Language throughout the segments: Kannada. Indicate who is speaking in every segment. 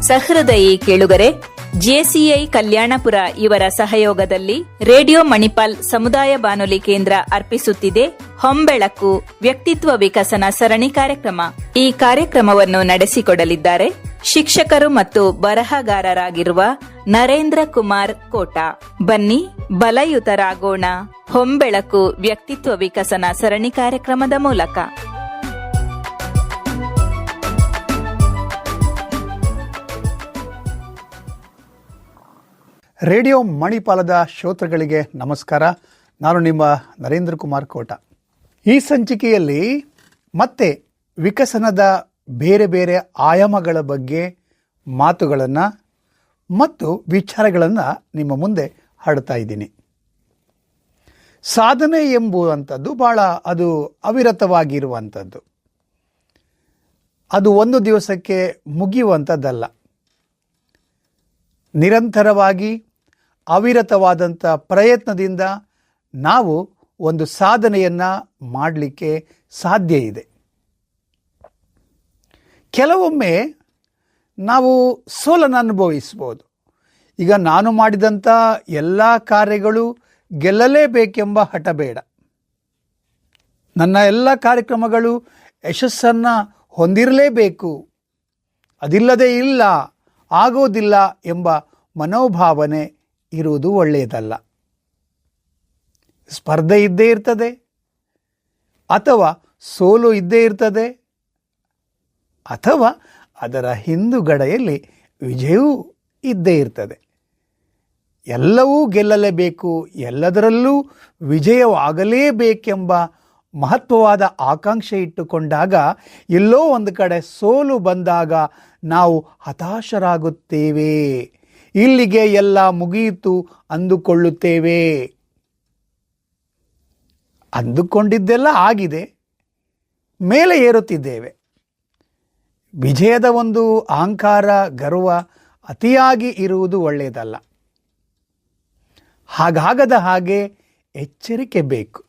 Speaker 1: ಸಹೃದಯಿ ಕೇಳುಗರೆ, ಜೆಸಿಐ ಕಲ್ಯಾಣಪುರ ಇವರ ಸಹಯೋಗದಲ್ಲಿ ರೇಡಿಯೋ ಮಣಿಪಾಲ್ ಸಮುದಾಯ ಬಾನುಲಿ ಕೇಂದ್ರ ಅರ್ಪಿಸುತ್ತಿದೆ ಹೊಂಬೆಳಕು ವ್ಯಕ್ತಿತ್ವ ವಿಕಸನ ಸರಣಿ ಕಾರ್ಯಕ್ರಮ. ಈ ಕಾರ್ಯಕ್ರಮವನ್ನು ನಡೆಸಿಕೊಡಲಿದ್ದಾರೆ ಶಿಕ್ಷಕರು ಮತ್ತು ಬರಹಗಾರರಾಗಿರುವ ನರೇಂದ್ರ ಕುಮಾರ್ ಕೋಟಾ. ಬನ್ನಿ ಬಲಯುತರಾಗೋಣ ಹೊಂಬೆಳಕು ವ್ಯಕ್ತಿತ್ವ ವಿಕಸನ ಸರಣಿ ಕಾರ್ಯಕ್ರಮದ ಮೂಲಕ.
Speaker 2: ರೇಡಿಯೋ ಮಣಿಪಾಲದ ಶ್ರೋತೃಗಳಿಗೆ ನಮಸ್ಕಾರ. ನಾನು ನಿಮ್ಮ ನರೇಂದ್ರ ಕುಮಾರ್ ಕೋಟಾ. ಈ ಸಂಚಿಕೆಯಲ್ಲಿ ಮತ್ತೆ ವಿಕಸನದ ಬೇರೆ ಬೇರೆ ಆಯಾಮಗಳ ಬಗ್ಗೆ ಮಾತುಗಳನ್ನು ಮತ್ತು ವಿಚಾರಗಳನ್ನು ನಿಮ್ಮ ಮುಂದೆ ಹಾಡ್ತಾ ಇದ್ದೀನಿ. ಸಾಧನೆ ಎಂಬುವಂಥದ್ದು ಭಾಳ ಅದು ಅವಿರತವಾಗಿರುವಂಥದ್ದು. ಅದು ಒಂದು ದಿವಸಕ್ಕೆ ಮುಗಿಯುವಂಥದ್ದಲ್ಲ. ನಿರಂತರವಾಗಿ ಅವಿರತವಾದಂಥ ಪ್ರಯತ್ನದಿಂದ ನಾವು ಒಂದು ಸಾಧನೆಯನ್ನು ಮಾಡಲಿಕ್ಕೆ ಸಾಧ್ಯ ಇದೆ. ಕೆಲವೊಮ್ಮೆ ನಾವು ಸೋಲನ್ನು ಅನುಭವಿಸ್ಬೋದು. ಈಗ ನಾನು ಮಾಡಿದಂಥ ಎಲ್ಲ ಕಾರ್ಯಗಳು ಗೆಲ್ಲಲೇಬೇಕೆಂಬ ಹಠ ಬೇಡ. ನನ್ನ ಎಲ್ಲ ಕಾರ್ಯಕ್ರಮಗಳು ಯಶಸ್ಸನ್ನು ಹೊಂದಿರಲೇಬೇಕು, ಅದಿಲ್ಲದೆ ಇಲ್ಲ, ಆಗೋದಿಲ್ಲ ಎಂಬ ಮನೋಭಾವನೆ ಇರುವುದು ಒಳ್ಳೆಯದಲ್ಲ. ಸ್ಪರ್ಧೆ ಇದ್ದೇ ಇರ್ತದೆ, ಅಥವಾ ಸೋಲು ಇದ್ದೇ ಇರ್ತದೆ, ಅಥವಾ ಅದರ ಹಿಂದುಗಡೆಯಲ್ಲಿ ವಿಜಯವೂ ಇದ್ದೇ ಇರ್ತದೆ. ಎಲ್ಲವೂ ಗೆಲ್ಲಲೇಬೇಕು, ಎಲ್ಲದರಲ್ಲೂ ವಿಜಯವಾಗಲೇಬೇಕೆಂಬ ಮಹತ್ವವಾದ ಆಕಾಂಕ್ಷೆ ಇಟ್ಟುಕೊಂಡಾಗ ಎಲ್ಲೋ ಒಂದು ಕಡೆ ಸೋಲು ಬಂದಾಗ ನಾವು ಹತಾಶರಾಗುತ್ತೇವೆ. ಇಲ್ಲಿಗೆ ಎಲ್ಲ ಮುಗಿಯಿತು ಅಂದುಕೊಳ್ಳುತ್ತೇವೆ. ಅಂದುಕೊಂಡಿದ್ದೆಲ್ಲ ಆಗಿದೆ, ಮೇಲೆ ಏರುತ್ತಿದ್ದೇವೆ. ವಿಜಯದ ಒಂದು ಅಹಂಕಾರ, ಗರ್ವ ಅತಿಯಾಗಿ ಇರುವುದು ಒಳ್ಳೆಯದಲ್ಲ. ಹಾಗಾಗದ ಹಾಗೆ ಎಚ್ಚರಿಕೆ ಬೇಕು.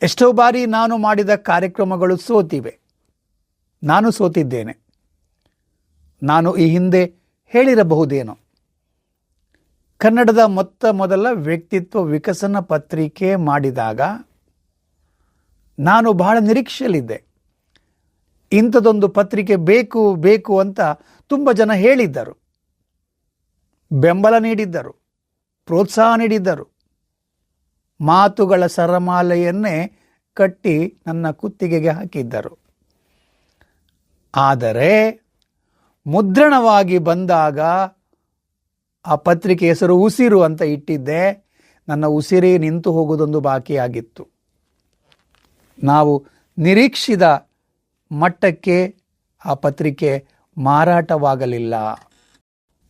Speaker 2: ಎಷ್ಟೋ ಬಾರಿ ನಾನು ಮಾಡಿದ ಕಾರ್ಯಕ್ರಮಗಳು ಸೋತಿವೆ. ನಾನು ಸೋತಿದ್ದೇನೆ. ನಾನು ಈ ಹಿಂದೆ ಹೇಳಿರಬಹುದೇನೋ, ಕನ್ನಡದ ಮೊದಲ ವ್ಯಕ್ತಿತ್ವ ವಿಕಸನ ಪತ್ರಿಕೆ ಮಾಡಿದಾಗ ನಾನು ಬಹಳ ನಿರೀಕ್ಷೆಯಲ್ಲಿದ್ದೆ. ಇಂಥದೊಂದು ಪತ್ರಿಕೆ ಬೇಕು ಬೇಕು ಅಂತ ತುಂಬ ಜನ ಹೇಳಿದ್ದರು, ಬೆಂಬಲ ನೀಡಿದ್ದರು, ಪ್ರೋತ್ಸಾಹ ನೀಡಿದ್ದರು. ಮಾತುಗಳ ಸರಮಾಲೆಯನ್ನೇ ಕಟ್ಟಿ ನನ್ನ ಕುತ್ತಿಗೆಗೆ ಹಾಕಿದ್ದರು. ಆದರೆ ಮುದ್ರಣವಾಗಿ ಬಂದಾಗ ಆ ಪತ್ರಿಕೆ ಹೆಸರು ಉಸಿರು ಅಂತ ಇಟ್ಟಿದ್ದೆ. ನನ್ನ ಉಸಿರೇ ನಿಂತು ಹೋಗುವುದೊಂದು ಬಾಕಿಯಾಗಿತ್ತು. ನಾವು ನಿರೀಕ್ಷಿತ ಮಟ್ಟಕ್ಕೆ ಆ ಪತ್ರಿಕೆ ಮಾರಾಟವಾಗಲಿಲ್ಲ.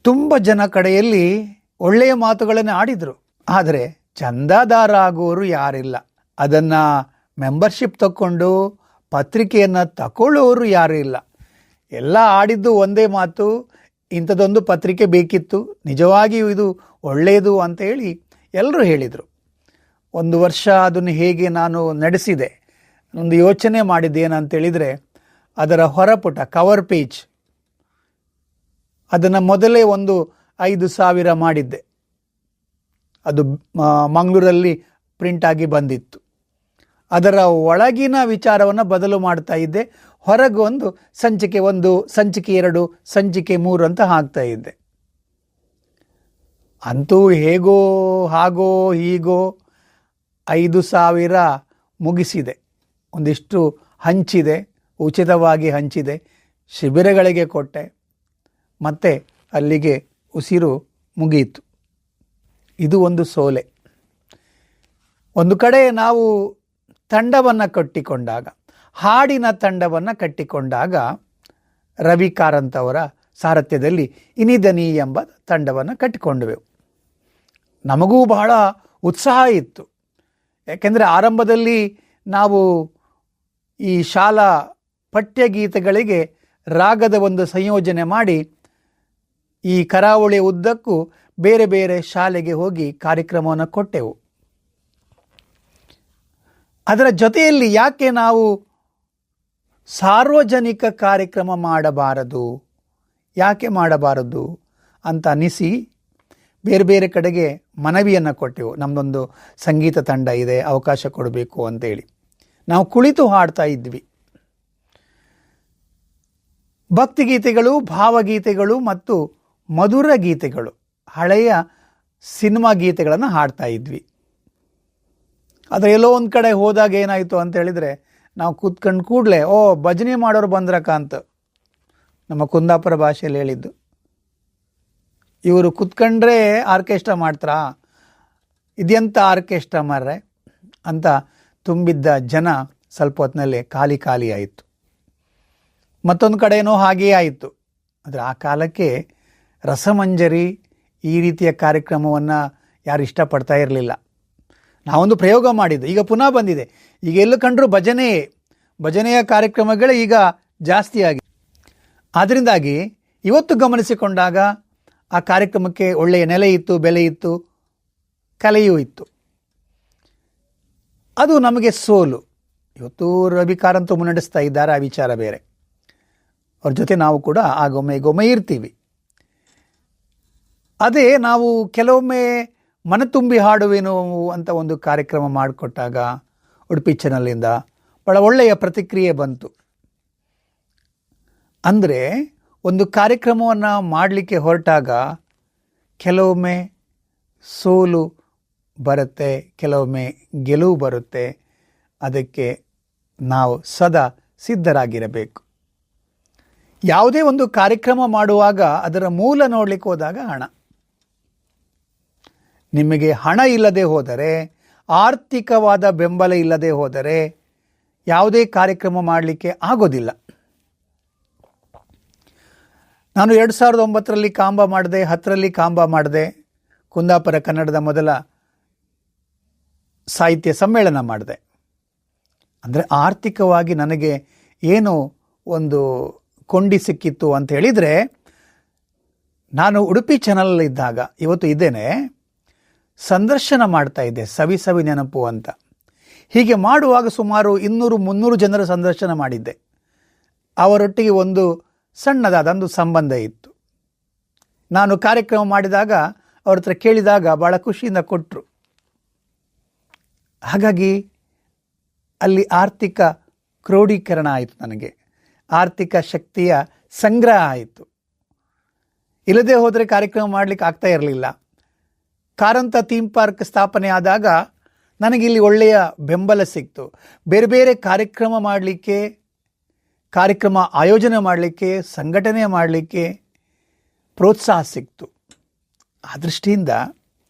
Speaker 2: ತುಂಬ ಜನ ಕಡೆಯಲ್ಲಿ ಒಳ್ಳೆಯ ಮಾತುಗಳನ್ನು ಆಡಿದರು, ಆದರೆ ಚಂದಾದಾರ ಆಗುವವರು ಯಾರಿಲ್ಲ. ಅದನ್ನು ಮೆಂಬರ್ಶಿಪ್ ತಕ್ಕೊಂಡು ಪತ್ರಿಕೆಯನ್ನು ತಗೊಳ್ಳೋರು ಯಾರೂ ಇಲ್ಲ. ಎಲ್ಲ ಆಡಿದ್ದು ಒಂದೇ ಮಾತು, ಇಂಥದ್ದೊಂದು ಪತ್ರಿಕೆ ಬೇಕಿತ್ತು, ನಿಜವಾಗಿಯೂ ಇದು ಒಳ್ಳೆಯದು ಅಂತ ಹೇಳಿ ಎಲ್ಲರೂ ಹೇಳಿದರು. ಒಂದು ವರ್ಷ ಅದನ್ನು ಹೇಗೆ ನಾನು ನಡೆಸಿದೆ, ಒಂದು ಯೋಚನೆ ಮಾಡಿದ್ದೆ. ಏನಂತೇಳಿದರೆ, ಅದರ ಹೊರಪುಟ ಕವರ್ ಪೇಜ್ ಅದನ್ನು ಮೊದಲೇ ಒಂದು 5,000 ಮಾಡಿದ್ದೆ. ಅದು ಮಂಗಳೂರಲ್ಲಿ ಪ್ರಿಂಟ್ ಆಗಿ ಬಂದಿತ್ತು. ಅದರ ಒಳಗಿನ ವಿಚಾರವನ್ನು ಬದಲು ಮಾಡ್ತಾ ಇದ್ದೆ. ಹೊರಗೆ ಒಂದು ಸಂಚಿಕೆ 1, ಸಂಚಿಕೆ 2, ಸಂಚಿಕೆ 3 ಅಂತ ಹಾಕ್ತಾ ಇದ್ದೆ. ಅಂತೂ ಹೇಗೋ ಹಾಗೋ ಹೀಗೋ 5,000 ಮುಗಿಸಿದೆ. ಒಂದಿಷ್ಟು ಹಂಚಿದೆ, ಉಚಿತವಾಗಿ ಹಂಚಿದೆ, ಶಿಬಿರಗಳಿಗೆ ಕೊಟ್ಟೆ, ಮತ್ತು ಅಲ್ಲಿಗೆ ಉಸಿರು ಮುಗಿಯಿತು. ಇದು ಒಂದು ಸೋಲೆ. ಒಂದು ಕಡೆ ನಾವು ತಂಡವನ್ನು ಕಟ್ಟಿಕೊಂಡಾಗ, ಹಾಡಿನ ತಂಡವನ್ನು ಕಟ್ಟಿಕೊಂಡಾಗ, ರವಿ ಕಾರಂತ್ ಅವರ ಸಾರಥ್ಯದಲ್ಲಿ ಇನಿದನಿ ಎಂಬ ತಂಡವನ್ನು ಕಟ್ಟಿಕೊಂಡೆವು. ನಮಗೂ ಬಹಳ ಉತ್ಸಾಹ ಇತ್ತು. ಯಾಕೆಂದರೆ ಆರಂಭದಲ್ಲಿ ನಾವು ಈ ಶಾಲಾ ಪಠ್ಯಗೀತೆಗಳಿಗೆ ರಾಗದ ಒಂದು ಸಂಯೋಜನೆ ಮಾಡಿ ಈ ಕರಾವಳಿಯ ಉದ್ದಕ್ಕೂ ಬೇರೆ ಬೇರೆ ಶಾಲೆಗೆ ಹೋಗಿ ಕಾರ್ಯಕ್ರಮವನ್ನು ಕೊಟ್ಟೆವು. ಅದರ ಜೊತೆಯಲ್ಲಿ ಯಾಕೆ ನಾವು ಸಾರ್ವಜನಿಕ ಕಾರ್ಯಕ್ರಮ ಮಾಡಬಾರದು ಯಾಕೆ ಮಾಡಬಾರದು ಅಂತ ಅನಿಸಿ ಬೇರೆ ಬೇರೆ ಕಡೆಗೆ ಮನವಿಯನ್ನು ಕೊಟ್ಟೆವು. ನಮ್ಮದೊಂದು ಸಂಗೀತ ತಂಡ ಇದೆ, ಅವಕಾಶ ಕೊಡಬೇಕು ಅಂತೇಳಿ ನಾವು ಕುಳಿತು ಹಾಡ್ತಾ ಇದ್ವಿ. ಭಕ್ತಿಗೀತೆಗಳು, ಭಾವಗೀತೆಗಳು ಮತ್ತು ಮಧುರ ಗೀತೆಗಳು, ಹಳೆಯ ಸಿನಿಮಾ ಗೀತೆಗಳನ್ನು ಹಾಡ್ತಾ ಇದ್ವಿ. ಆದರೆ ಎಲ್ಲೋ ಒಂದು ಕಡೆ ಹೋದಾಗ ಏನಾಯಿತು ಅಂತ ಹೇಳಿದರೆ, ನಾವು ಕೂತ್ಕೊಂಡು ಕೂಡಲೇ ಭಜನೆ ಮಾಡೋರು ಬಂದ್ರಕ್ಕ ಅಂತ ನಮ್ಮ ಕುಂದಾಪುರ ಭಾಷೆಯಲ್ಲಿ ಹೇಳಿದ್ದು. ಇವರು ಕೂತ್ಕೊಂಡ್ರೆ ಆರ್ಕೆಸ್ಟ್ರಾ ಮಾಡ್ತಾರಾ, ಇದೆಂಥ ಆರ್ಕೆಸ್ಟ್ರಾ ಮಾರ್ರೆ ಅಂತ ತುಂಬಿದ್ದ ಜನ ಸ್ವಲ್ಪ ಹೊತ್ತಿನಲ್ಲಿ ಖಾಲಿ ಖಾಲಿ ಆಯಿತು. ಮತ್ತೊಂದು ಕಡೆಯೂ ಹಾಗೆಯೇ ಆಯಿತು. ಆದರೆ ಆ ಕಾಲಕ್ಕೆ ರಸಮಂಜರಿ ಈ ರೀತಿಯ ಕಾರ್ಯಕ್ರಮವನ್ನು ಯಾರು ಇಷ್ಟಪಡ್ತಾ ಇರಲಿಲ್ಲ. ನಾವೊಂದು ಪ್ರಯೋಗ ಮಾಡಿದ್ದು, ಈಗ ಪುನಃ ಬಂದಿದೆ. ಈಗ ಎಲ್ಲೂ ಕಂಡರೂ ಭಜನೆಯ ಕಾರ್ಯಕ್ರಮಗಳೇ ಈಗ ಜಾಸ್ತಿ ಆಗಿದೆ. ಆದ್ದರಿಂದಾಗಿ ಇವತ್ತು ಗಮನಿಸಿಕೊಂಡಾಗ ಆ ಕಾರ್ಯಕ್ರಮಕ್ಕೆ ಒಳ್ಳೆಯ ನೆಲೆ ಇತ್ತು, ಬೆಲೆ ಇತ್ತು, ಕಲೆಯೂ ಇತ್ತು. ಅದು ನಮಗೆ ಸೋಲು. ಇವತ್ತು ರವಿ ಕಾರಂತರು ಮುನ್ನಡೆಸ್ತಾ ಇದ್ದಾರೆ, ಆ ವಿಚಾರ ಬೇರೆ. ಅವ್ರ ಜೊತೆ ನಾವು ಕೂಡ ಆಗೊಮ್ಮೆ ಇರ್ತೀವಿ. ಅದೇ ನಾವು ಕೆಲವೊಮ್ಮೆ ಮನ ತುಂಬಿ ಹಾಡುವೇನೋ ಅಂತ ಒಂದು ಕಾರ್ಯಕ್ರಮ ಮಾಡಿಕೊಟ್ಟಾಗ ಉಡುಪಿ ಚಾನಲಿಂದ ಭಾಳ ಒಳ್ಳೆಯ ಪ್ರತಿಕ್ರಿಯೆ ಬಂತು. ಅಂದರೆ ಒಂದು ಕಾರ್ಯಕ್ರಮವನ್ನು ಮಾಡಲಿಕ್ಕೆ ಹೊರಟಾಗ ಕೆಲವೊಮ್ಮೆ ಸೋಲು ಬರುತ್ತೆ, ಕೆಲವೊಮ್ಮೆ ಗೆಲುವು ಬರುತ್ತೆ. ಅದಕ್ಕೆ ನಾವು ಸದಾ ಸಿದ್ಧರಾಗಿರಬೇಕು. ಯಾವುದೇ ಒಂದು ಕಾರ್ಯಕ್ರಮ ಮಾಡುವಾಗ ಅದರ ಮೂಲ ನೋಡಲಿಕ್ಕೆ ಹೋದಾಗ ನಿಮಗೆ ಹಣ ಇಲ್ಲದೆ ಹೋದರೆ, ಆರ್ಥಿಕವಾದ ಬೆಂಬಲ ಇಲ್ಲದೆ ಹೋದರೆ ಯಾವುದೇ ಕಾರ್ಯಕ್ರಮ ಮಾಡಲಿಕ್ಕೆ ಆಗೋದಿಲ್ಲ. ನಾನು 2009ರಲ್ಲಿ ಕಾಂಬ ಮಾಡಿದೆ, 10ರಲ್ಲಿ ಕಾಂಬ ಮಾಡಿದೆ, ಕುಂದಾಪುರ ಕನ್ನಡದ ಮೊದಲ ಸಾಹಿತ್ಯ ಸಮ್ಮೇಳನ ಮಾಡಿದೆ. ಅಂದರೆ ಆರ್ಥಿಕವಾಗಿ ನನಗೆ ಏನು ಒಂದು ಕೊಂಡಿ ಸಿಕ್ಕಿತ್ತು ಅಂತ ಹೇಳಿದರೆ, ನಾನು ಉಡುಪಿ ಚಾನಲ್ ಇದ್ದಾಗ, ಇವತ್ತು ಇದ್ದೇನೆ, ಸಂದರ್ಶನ ಮಾಡ್ತಾ ಇದ್ದೆ, ಸವಿ ಸವಿ ನೆನಪು ಅಂತ. ಹೀಗೆ ಮಾಡುವಾಗ ಸುಮಾರು 200-300 ಜನರ ಸಂದರ್ಶನ ಮಾಡಿದ್ದೆ. ಅವರೊಟ್ಟಿಗೆ ಒಂದು ಸಣ್ಣದಾದ ಸಂಬಂಧ ಇತ್ತು. ನಾನು ಕಾರ್ಯಕ್ರಮ ಮಾಡಿದಾಗ ಅವ್ರ ಹತ್ರ ಕೇಳಿದಾಗ ಭಾಳ ಖುಷಿಯಿಂದ ಕೊಟ್ಟರು. ಹಾಗಾಗಿ ಅಲ್ಲಿ ಆರ್ಥಿಕ ಕ್ರೋಢೀಕರಣ ಆಯಿತು, ನನಗೆ ಆರ್ಥಿಕ ಶಕ್ತಿಯ ಸಂಗ್ರಹ ಆಯಿತು. ಇಲ್ಲದೆ ಹೋದರೆ ಕಾರ್ಯಕ್ರಮ ಮಾಡಲಿಕ್ಕೆ ಆಗ್ತಾ ಇರಲಿಲ್ಲ. ಕಾರಂತ ಥೀಮ್ ಪಾರ್ಕ್ ಸ್ಥಾಪನೆ ಆದಾಗ ನನಗಿಲ್ಲಿ ಒಳ್ಳೆಯ ಬೆಂಬಲ ಸಿಕ್ತು. ಬೇರೆ ಬೇರೆ ಕಾರ್ಯಕ್ರಮ ಮಾಡಲಿಕ್ಕೆ, ಕಾರ್ಯಕ್ರಮ ಆಯೋಜನೆ ಮಾಡಲಿಕ್ಕೆ, ಸಂಘಟನೆ ಮಾಡಲಿಕ್ಕೆ ಪ್ರೋತ್ಸಾಹ ಸಿಕ್ತು. ಆ ದೃಷ್ಟಿಯಿಂದ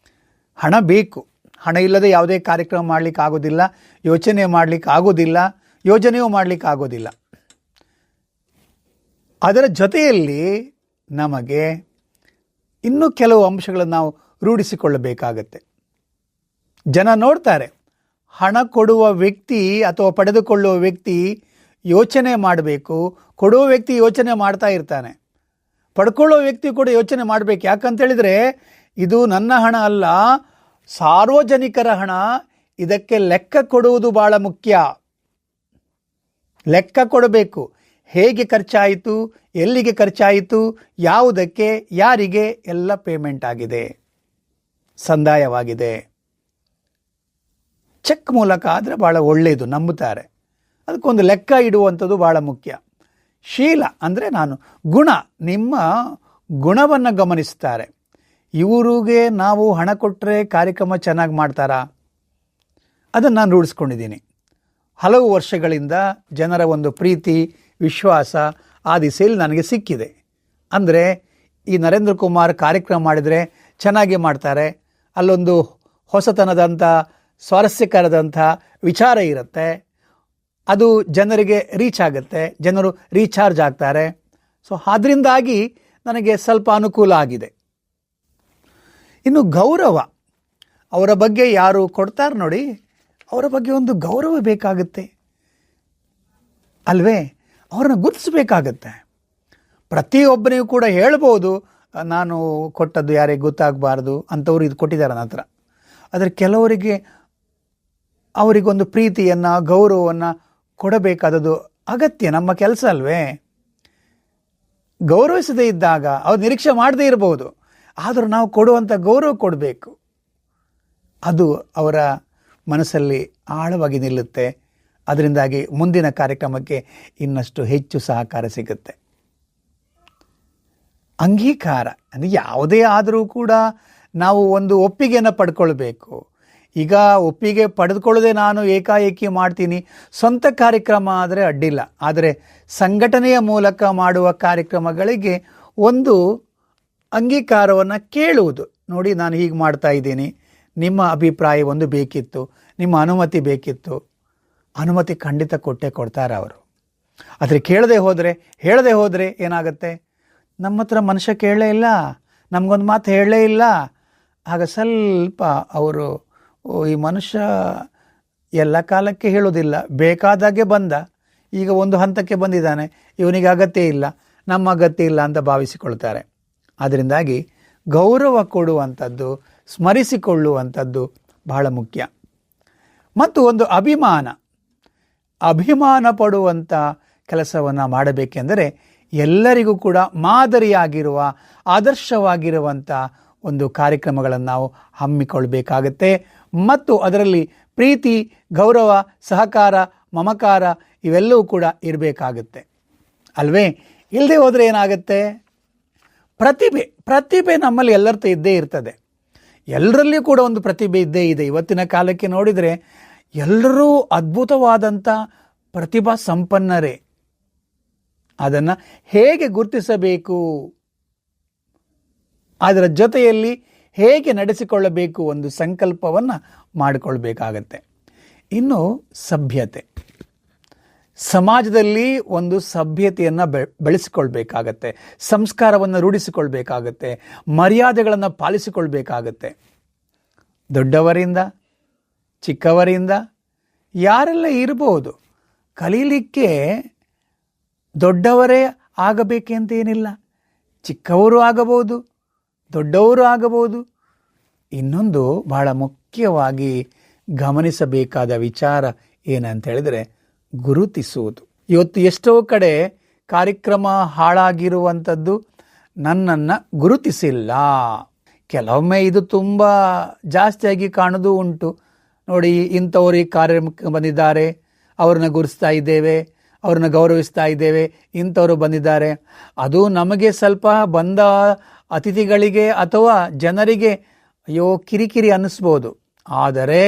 Speaker 2: ಹಣ ಬೇಕು. ಹಣ ಇಲ್ಲದೆ ಯಾವುದೇ ಕಾರ್ಯಕ್ರಮ ಮಾಡಲಿಕ್ಕೆ ಆಗೋದಿಲ್ಲ, ಯೋಚನೆ ಮಾಡಲಿಕ್ಕೆ ಆಗೋದಿಲ್ಲ, ಯೋಜನೆಯೂ ಮಾಡಲಿಕ್ಕೆ ಆಗೋದಿಲ್ಲ. ಅದರ ಜೊತೆಯಲ್ಲಿ ನಮಗೆ ಇನ್ನೂ ಕೆಲವು ಅಂಶಗಳನ್ನು ನಾವು ರೂಢಿಸಿಕೊಳ್ಳಬೇಕಾಗತ್ತೆ. ಜನ ನೋಡ್ತಾರೆ, ಹಣ ಕೊಡುವ ವ್ಯಕ್ತಿ ಅಥವಾ ಪಡೆದುಕೊಳ್ಳುವ ವ್ಯಕ್ತಿ ಯೋಚನೆ ಮಾಡಬೇಕು, ಕೊಡುವ ವ್ಯಕ್ತಿ ಯೋಚನೆ ಮಾಡ್ತಾ ಇರ್ತಾನೆ, ಪಡ್ಕೊಳ್ಳೋ ವ್ಯಕ್ತಿ ಕೂಡ ಯೋಚನೆ ಮಾಡಬೇಕು. ಯಾಕಂತೇಳಿದರೆ ಇದು ನನ್ನ ಹಣ ಅಲ್ಲ, ಸಾರ್ವಜನಿಕರ ಹಣ, ಇದಕ್ಕೆ ಲೆಕ್ಕ ಕೊಡುವುದು ಭಾಳ ಮುಖ್ಯ. ಲೆಕ್ಕ ಕೊಡಬೇಕು. ಹೇಗೆ ಖರ್ಚಾಯಿತು, ಎಲ್ಲಿಗೆ ಖರ್ಚಾಯಿತು, ಯಾವುದಕ್ಕೆ, ಯಾರಿಗೆ ಎಲ್ಲ ಪೇಮೆಂಟ್ ಆಗಿದೆ, ಸಂದಾಯವಾಗಿದೆ. ಚೆಕ್ ಮೂಲಕ ಆದರೆ ಭಾಳ ಒಳ್ಳೆಯದು, ನಂಬುತ್ತಾರೆ. ಅದಕ್ಕೊಂದು ಲೆಕ್ಕ ಇಡುವಂಥದ್ದು ಭಾಳ ಮುಖ್ಯ. ಶೀಲ ಅಂದರೆ ಗುಣ, ನಿಮ್ಮ ಗುಣವನ್ನು ಗಮನಿಸ್ತಾರೆ. ಇವರಿಗೆ ನಾವು ಹಣ ಕೊಟ್ಟರೆ ಕಾರ್ಯಕ್ರಮ ಚೆನ್ನಾಗಿ ಮಾಡ್ತಾರಾ, ಅದನ್ನು ನಾನು ರೂಢಿಸ್ಕೊಂಡಿದ್ದೀನಿ. ಹಲವು ವರ್ಷಗಳಿಂದ ಜನರ ಒಂದು ಪ್ರೀತಿ, ವಿಶ್ವಾಸ ಆ ದಿಸೆಯಲ್ಲಿ ನನಗೆ ಸಿಕ್ಕಿದೆ. ಅಂದರೆ ಈ ನರೇಂದ್ರ ಕುಮಾರ್ ಕಾರ್ಯಕ್ರಮ ಮಾಡಿದರೆ ಚೆನ್ನಾಗಿ ಮಾಡ್ತಾರೆ, ಅಲ್ಲೊಂದು ಹೊಸತನದಂಥ ಸ್ವಾರಸ್ಯಕರದಂಥ ವಿಚಾರ ಇರುತ್ತೆ, ಅದು ಜನರಿಗೆ ರೀಚ್ ಆಗುತ್ತೆ, ಜನರು ರೀಚಾರ್ಜ್ ಆಗ್ತಾರೆ. ಸೊ ಅದರಿಂದಾಗಿ ನನಗೆ ಸ್ವಲ್ಪ ಅನುಕೂಲ ಆಗಿದೆ. ಇನ್ನು ಗೌರವ, ಅವರ ಬಗ್ಗೆ ಯಾರು ಕೊಡ್ತಾರೆ ನೋಡಿ, ಅವರ ಬಗ್ಗೆ ಒಂದು ಗೌರವ ಬೇಕಾಗುತ್ತೆ ಅಲ್ವೇ, ಅವ್ರನ್ನ ಗುರುತಿಸ್ಬೇಕಾಗತ್ತೆ. ಪ್ರತಿಯೊಬ್ಬನಿಗೂ ಕೂಡ ಹೇಳ್ಬೋದು, ನಾನು ಕೊಟ್ಟದ್ದು ಯಾರಿಗೆ ಗೊತ್ತಾಗಬಾರ್ದು ಅಂಥವ್ರು ಇದು ಕೊಟ್ಟಿದ್ದಾರೆ ನನ್ನ ಹತ್ರ. ಆದರೆ ಕೆಲವರಿಗೆ ಅವರಿಗೊಂದು ಪ್ರೀತಿಯನ್ನು, ಗೌರವವನ್ನು ಕೊಡಬೇಕಾದದ್ದು ಅಗತ್ಯ, ನಮ್ಮ ಕೆಲಸ ಅಲ್ವೇ. ಗೌರವಿಸದೇ ಇದ್ದಾಗ ಅವ್ರು ನಿರೀಕ್ಷೆ ಮಾಡದೇ ಇರಬಹುದು, ಆದರೂ ನಾವು ಕೊಡುವಂಥ ಗೌರವ ಕೊಡಬೇಕು. ಅದು ಅವರ ಮನಸ್ಸಲ್ಲಿ ಆಳವಾಗಿ ನಿಲ್ಲುತ್ತೆ. ಅದರಿಂದಾಗಿ ಮುಂದಿನ ಕಾರ್ಯಕ್ರಮಕ್ಕೆ ಇನ್ನಷ್ಟು ಹೆಚ್ಚು ಸಹಕಾರ ಸಿಗುತ್ತೆ. ಅಂಗೀಕಾರ ಅಂದರೆ ಯಾವುದೇ ಆದರೂ ಕೂಡ ನಾವು ಒಂದು ಒಪ್ಪಿಗೆಯನ್ನು ಪಡ್ಕೊಳ್ಬೇಕು. ಈಗ ಒಪ್ಪಿಗೆ ಪಡೆದುಕೊಳ್ಳದೆ ನಾನು ಏಕಾಏಕಿ ಮಾಡ್ತೀನಿ, ಸ್ವಂತ ಕಾರ್ಯಕ್ರಮ ಆದರೆ ಅಡ್ಡಿಲ್ಲ. ಆದರೆ ಸಂಘಟನೆಯ ಮೂಲಕ ಮಾಡುವ ಕಾರ್ಯಕ್ರಮಗಳಿಗೆ ಒಂದು ಅಂಗೀಕಾರವನ್ನು ಕೇಳುವುದು. ನೋಡಿ, ನಾನು ಹೀಗೆ ಮಾಡ್ತಾ ಇದ್ದೀನಿ, ನಿಮ್ಮ ಅಭಿಪ್ರಾಯ ಒಂದು ಬೇಕಿತ್ತು, ನಿಮ್ಮ ಅನುಮತಿ ಬೇಕಿತ್ತು. ಅನುಮತಿ ಖಂಡಿತ ಕೊಡ್ತಾರೆ ಅವರು. ಆದರೆ ಹೇಳದೆ ಹೋದರೆ ಏನಾಗುತ್ತೆ? ನಮ್ಮ ಹತ್ರ ಮನುಷ್ಯ ಕೇಳಲೇ ಇಲ್ಲ, ನಮಗೊಂದು ಮಾತು ಹೇಳಲೇ ಇಲ್ಲ. ಆಗ ಸ್ವಲ್ಪ ಅವರು ಈ ಮನುಷ್ಯ ಎಲ್ಲ ಕಾಲಕ್ಕೆ ಹೇಳೋದಿಲ್ಲ, ಬೇಕಾದಾಗೆ ಬಂದ, ಈಗ ಒಂದು ಹಂತಕ್ಕೆ ಬಂದಿದ್ದಾನೆ, ಇವನಿಗೆ ಅಗತ್ಯ ಇಲ್ಲ, ನಮ್ಮ ಅಗತ್ಯ ಇಲ್ಲ ಅಂತ ಭಾವಿಸಿಕೊಳ್ತಾರೆ. ಅದರಿಂದಾಗಿ ಗೌರವ ಕೊಡುವಂಥದ್ದು, ಸ್ಮರಿಸಿಕೊಳ್ಳುವಂಥದ್ದು ಬಹಳ ಮುಖ್ಯ. ಮತ್ತು ಒಂದು ಅಭಿಮಾನ ಪಡುವಂಥ ಕೆಲಸವನ್ನು ಮಾಡಬೇಕೆಂದರೆ ಎಲ್ಲರಿಗೂ ಕೂಡ ಮಾದರಿಯಾಗಿರುವ, ಆದರ್ಶವಾಗಿರುವಂಥ ಒಂದು ಕಾರ್ಯಕ್ರಮಗಳನ್ನು ನಾವು ಹಮ್ಮಿಕೊಳ್ಬೇಕಾಗತ್ತೆ. ಮತ್ತು ಅದರಲ್ಲಿ ಪ್ರೀತಿ, ಗೌರವ, ಸಹಕಾರ, ಮಮಕಾರ ಇವೆಲ್ಲವೂ ಕೂಡ ಇರಬೇಕಾಗುತ್ತೆ ಅಲ್ವೇ? ಇಲ್ಲದೆ ಹೋದರೆ ಏನಾಗುತ್ತೆ? ಪ್ರತಿಭೆ ನಮ್ಮಲ್ಲಿ ಎಲ್ಲರ ಇದ್ದೇ ಇರ್ತದೆ. ಎಲ್ಲರಲ್ಲಿಯೂ ಕೂಡ ಒಂದು ಪ್ರತಿಭೆ ಇದ್ದೇ ಇದೆ. ಇವತ್ತಿನ ಕಾಲಕ್ಕೆ ನೋಡಿದರೆ ಎಲ್ಲರೂ ಅದ್ಭುತವಾದಂಥ ಪ್ರತಿಭಾ ಸಂಪನ್ನರೇ. ಅದನ್ನು ಹೇಗೆ ಗುರುತಿಸಬೇಕು, ಅದರ ಜೊತೆಯಲ್ಲಿ ಹೇಗೆ ನಡೆಸಿಕೊಳ್ಳಬೇಕು, ಒಂದು ಸಂಕಲ್ಪವನ್ನು ಮಾಡಿಕೊಳ್ಬೇಕಾಗತ್ತೆ. ಇನ್ನು ಸಭ್ಯತೆ, ಸಮಾಜದಲ್ಲಿ ಒಂದು ಸಭ್ಯತೆಯನ್ನು ಬೆಳೆಸಿಕೊಳ್ಬೇಕಾಗತ್ತೆ, ಸಂಸ್ಕಾರವನ್ನು ರೂಢಿಸಿಕೊಳ್ಬೇಕಾಗತ್ತೆ, ಮರ್ಯಾದೆಗಳನ್ನು ಪಾಲಿಸಿಕೊಳ್ಬೇಕಾಗತ್ತೆ. ದೊಡ್ಡವರಿಂದ ಚಿಕ್ಕವರಿಂದ ಯಾರೆಲ್ಲ ಇರಬಹುದು, ಕಲೀಲಿಕ್ಕೆ ದೊಡ್ಡವರೇ ಆಗಬೇಕಂತೇನಿಲ್ಲ, ಚಿಕ್ಕವರು ಆಗಬಹುದು, ದೊಡ್ಡವರು ಆಗಬಹುದು. ಇನ್ನೊಂದು ಬಹಳ ಮುಖ್ಯವಾಗಿ ಗಮನಿಸಬೇಕಾದ ವಿಚಾರ ಏನಂತ ಹೇಳಿದರೆ ಗುರುತಿಸುವುದು. ಇವತ್ತು ಎಷ್ಟೋ ಕಡೆ ಕಾರ್ಯಕ್ರಮ ಹಾಳಾಗಿರುವಂಥದ್ದು ನನ್ನನ್ನು ಗುರುತಿಸಿಲ್ಲ. ಕೆಲವೊಮ್ಮೆ ಇದು ತುಂಬ ಜಾಸ್ತಿಯಾಗಿ ಕಾಣೋದು ಉಂಟು. ನೋಡಿ, ಇಂಥವ್ರು ಈ ಕಾರ್ಯಕ್ರಮಕ್ಕೆ ಬಂದಿದ್ದಾರೆ, ಅವ್ರನ್ನ ಗುರುತಿಸ್ತಾ ಇದ್ದೇವೆ, ಅವ್ರನ್ನ ಗೌರವಿಸ್ತಾ ಇದ್ದೇವೆ, ಇಂಥವರು ಬಂದಿದ್ದಾರೆ. ಅದು ನಮಗೆ ಸ್ವಲ್ಪ ಬಂದ ಅತಿಥಿಗಳಿಗೆ ಅಥವಾ ಜನರಿಗೆ ಅಯ್ಯೋ ಕಿರಿಕಿರಿ ಅನ್ನಿಸ್ಬೋದು. ಆದರೆ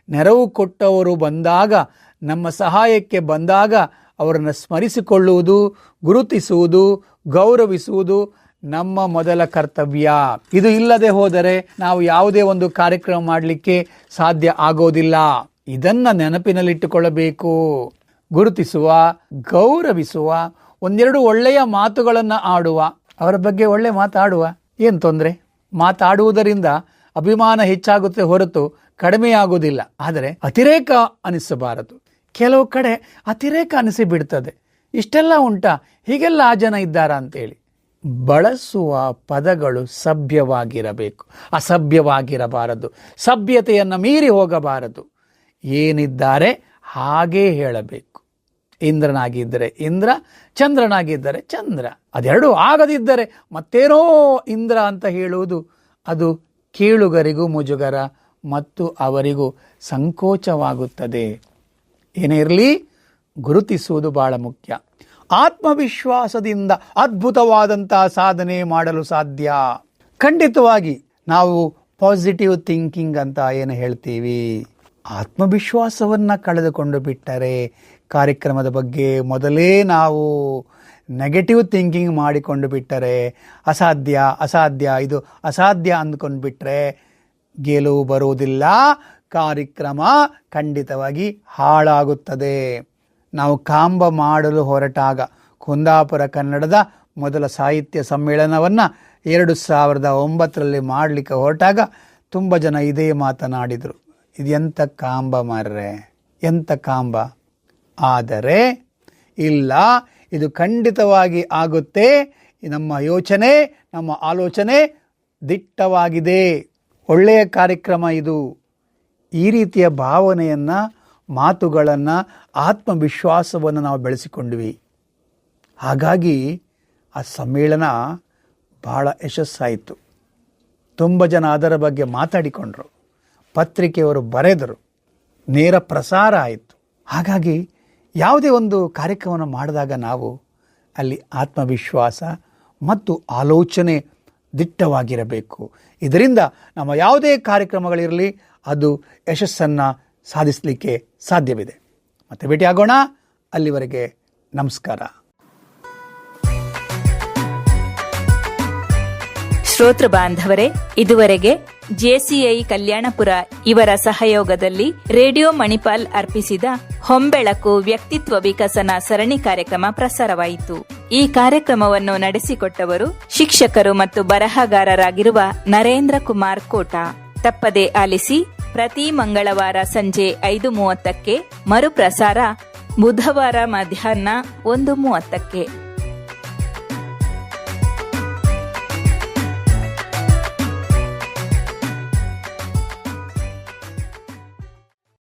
Speaker 2: ನೆರವು ಕೊಟ್ಟವರು ಬಂದಾಗ, ನಮ್ಮ ಸಹಾಯಕ್ಕೆ ಬಂದಾಗ ಅವರನ್ನು ಸ್ಮರಿಸಿಕೊಳ್ಳುವುದು, ಗುರುತಿಸುವುದು, ಗೌರವಿಸುವುದು ನಮ್ಮ ಮೊದಲ ಕರ್ತವ್ಯ. ಇದು ಇಲ್ಲದೆ ಹೋದರೆ ನಾವು ಯಾವುದೇ ಒಂದು ಕಾರ್ಯಕ್ರಮ ಮಾಡಲಿಕ್ಕೆ ಸಾಧ್ಯ ಆಗೋದಿಲ್ಲ. ಇದನ್ನು ನೆನಪಿನಲ್ಲಿಟ್ಟುಕೊಳ್ಳಬೇಕು. ಗುರುತಿಸುವ, ಗೌರವಿಸುವ, ಒಂದೆರಡು ಒಳ್ಳೆಯ ಮಾತುಗಳನ್ನು ಆಡುವ, ಅವರ ಬಗ್ಗೆ ಒಳ್ಳೆ ಮಾತಾಡುವ, ಏನು ತೊಂದರೆ? ಮಾತಾಡುವುದರಿಂದ ಅಭಿಮಾನ ಹೆಚ್ಚಾಗುತ್ತೆ ಹೊರತು ಕಡಿಮೆಯಾಗುವುದಿಲ್ಲ. ಆದರೆ ಅತಿರೇಕ ಅನಿಸಬಾರದು. ಕೆಲವು ಕಡೆ ಅತಿರೇಕ ಅನಿಸಿ ಬಿಡ್ತದೆ. ಇಷ್ಟೆಲ್ಲ ಉಂಟಾ, ಹೀಗೆಲ್ಲ ಆ ಜನ ಇದ್ದಾರಾ ಅಂತೇಳಿ. ಬಳಸುವ ಪದಗಳು ಸಭ್ಯವಾಗಿರಬೇಕು, ಅಸಭ್ಯವಾಗಿರಬಾರದು, ಸಭ್ಯತೆಯನ್ನು ಮೀರಿ ಹೋಗಬಾರದು. ಏನಿದ್ದಾರೆ ಹಾಗೇ ಹೇಳಬೇಕು. ಇಂದ್ರನಾಗಿದ್ದರೆ ಇಂದ್ರ, ಚಂದ್ರನಾಗಿದ್ದರೆ ಚಂದ್ರ. ಅದೆರಡು ಆಗದಿದ್ದರೆ ಮತ್ತೇನೋ ಇಂದ್ರ ಅಂತ ಹೇಳುವುದು ಅದು ಕೇಳುಗರಿಗೂ ಮುಜುಗರ ಮತ್ತು ಅವರಿಗೂ ಸಂಕೋಚವಾಗುತ್ತದೆ. ಏನೇ ಇರಲಿ, ಗುರುತಿಸುವುದು ಬಹಳ ಮುಖ್ಯ. ಆತ್ಮವಿಶ್ವಾಸದಿಂದ ಅದ್ಭುತವಾದಂತಹ ಸಾಧನೆ ಮಾಡಲು ಸಾಧ್ಯ. ಖಂಡಿತವಾಗಿ ನಾವು ಪಾಸಿಟಿವ್ ಥಿಂಕಿಂಗ್ ಅಂತ ಏನು ಹೇಳ್ತೀವಿ, ಆತ್ಮವಿಶ್ವಾಸವನ್ನು ಕಳೆದುಕೊಂಡು ಬಿಟ್ಟರೆ, ಕಾರ್ಯಕ್ರಮದ ಬಗ್ಗೆ ಮೊದಲೇ ನಾವು ನೆಗೆಟಿವ್ ಥಿಂಕಿಂಗ್ ಮಾಡಿಕೊಂಡು ಬಿಟ್ಟರೆ, ಅಸಾಧ್ಯ ಇದು ಅಸಾಧ್ಯ ಅಂದ್ಕೊಂಡು ಬಿಟ್ಟರೆ ಗೆಲುವು ಬರುವುದಿಲ್ಲ. ಕಾರ್ಯಕ್ರಮ ಖಂಡಿತವಾಗಿ ಹಾಳಾಗುತ್ತದೆ. ನಾವು ಕಾಂಬ ಮಾಡಲು ಹೊರಟಾಗ ಕುಂದಾಪುರ ಕನ್ನಡದ ಮೊದಲ ಸಾಹಿತ್ಯ ಸಮ್ಮೇಳನವನ್ನು 2009 ಮಾಡಲಿಕ್ಕೆ ಹೊರಟಾಗ ತುಂಬ ಜನ ಇದೇ ಮಾತನಾಡಿದರು. ಇದೆಂಥ ಕಾಂಬ ಮಾರ್ರೆ, ಎಂಥ ಕಾಂಬ. ಆದರೆ ಇಲ್ಲ, ಇದು ಖಂಡಿತವಾಗಿ ಆಗುತ್ತೆ. ನಮ್ಮ ಯೋಚನೆ, ನಮ್ಮ ಆಲೋಚನೆ ದಿಟ್ಟವಾಗಿದೆ, ಒಳ್ಳೆಯ ಕಾರ್ಯಕ್ರಮ ಇದು. ಈ ರೀತಿಯ ಭಾವನೆಯನ್ನು, ಮಾತುಗಳನ್ನು, ಆತ್ಮವಿಶ್ವಾಸವನ್ನು ನಾವು ಬೆಳೆಸಿಕೊಂಡ್ವಿ. ಹಾಗಾಗಿ ಆ ಸಮ್ಮೇಳನ ಬಹಳ ಯಶಸ್ಸಾಯಿತು. ತುಂಬ ಜನ ಅದರ ಬಗ್ಗೆ ಮಾತಾಡಿಕೊಂಡ್ರು, ಪತ್ರಿಕೆಯವರು ಬರೆದರು, ನೇರ ಪ್ರಸಾರ ಆಯಿತು. ಹಾಗಾಗಿ ಯಾವುದೇ ಒಂದು ಕಾರ್ಯಕ್ರಮವನ್ನು ಮಾಡಿದಾಗ ನಾವು ಅಲ್ಲಿ ಆತ್ಮವಿಶ್ವಾಸ ಮತ್ತು ಆಲೋಚನೆ ದಿಟ್ಟವಾಗಿರಬೇಕು. ಇದರಿಂದ ನಮ್ಮ ಯಾವುದೇ ಕಾರ್ಯಕ್ರಮಗಳಿರಲಿ ಅದು ಯಶಸ್ಸನ್ನು ಸಾಧಿಸಲಿಕ್ಕೆ ಸಾಧ್ಯವಿದೆ. ಮತ್ತೆ ಭೇಟಿಯಾಗೋಣ. ಅಲ್ಲಿವರೆಗೆ ನಮಸ್ಕಾರ.
Speaker 1: ಶ್ರೋತೃ ಬಾಂಧವರೇ, ಇದುವರೆಗೆ ಜೆಸಿಐ ಕಲ್ಯಾಣಪುರ ಇವರ ಸಹಯೋಗದಲ್ಲಿ ರೇಡಿಯೋ ಮಣಿಪಾಲ್ ಅರ್ಪಿಸಿದ ಹೊಂಬೆಳಕು ವ್ಯಕ್ತಿತ್ವ ವಿಕಸನ ಸರಣಿ ಕಾರ್ಯಕ್ರಮ ಪ್ರಸಾರವಾಯಿತು. ಈ ಕಾರ್ಯಕ್ರಮವನ್ನು ನಡೆಸಿಕೊಟ್ಟವರು ಶಿಕ್ಷಕರು ಮತ್ತು ಬರಹಗಾರರಾಗಿರುವ ನರೇಂದ್ರ ಕುಮಾರ್ ಕೋಟಾ. ತಪ್ಪದೆ ಆಲಿಸಿ. ಪ್ರತಿ ಮಂಗಳವಾರ ಸಂಜೆ 5:30ಕ್ಕೆ, ಮರುಪ್ರಸಾರ ಬುಧವಾರ ಮಧ್ಯಾಹ್ನ 1:30ಕ್ಕೆ.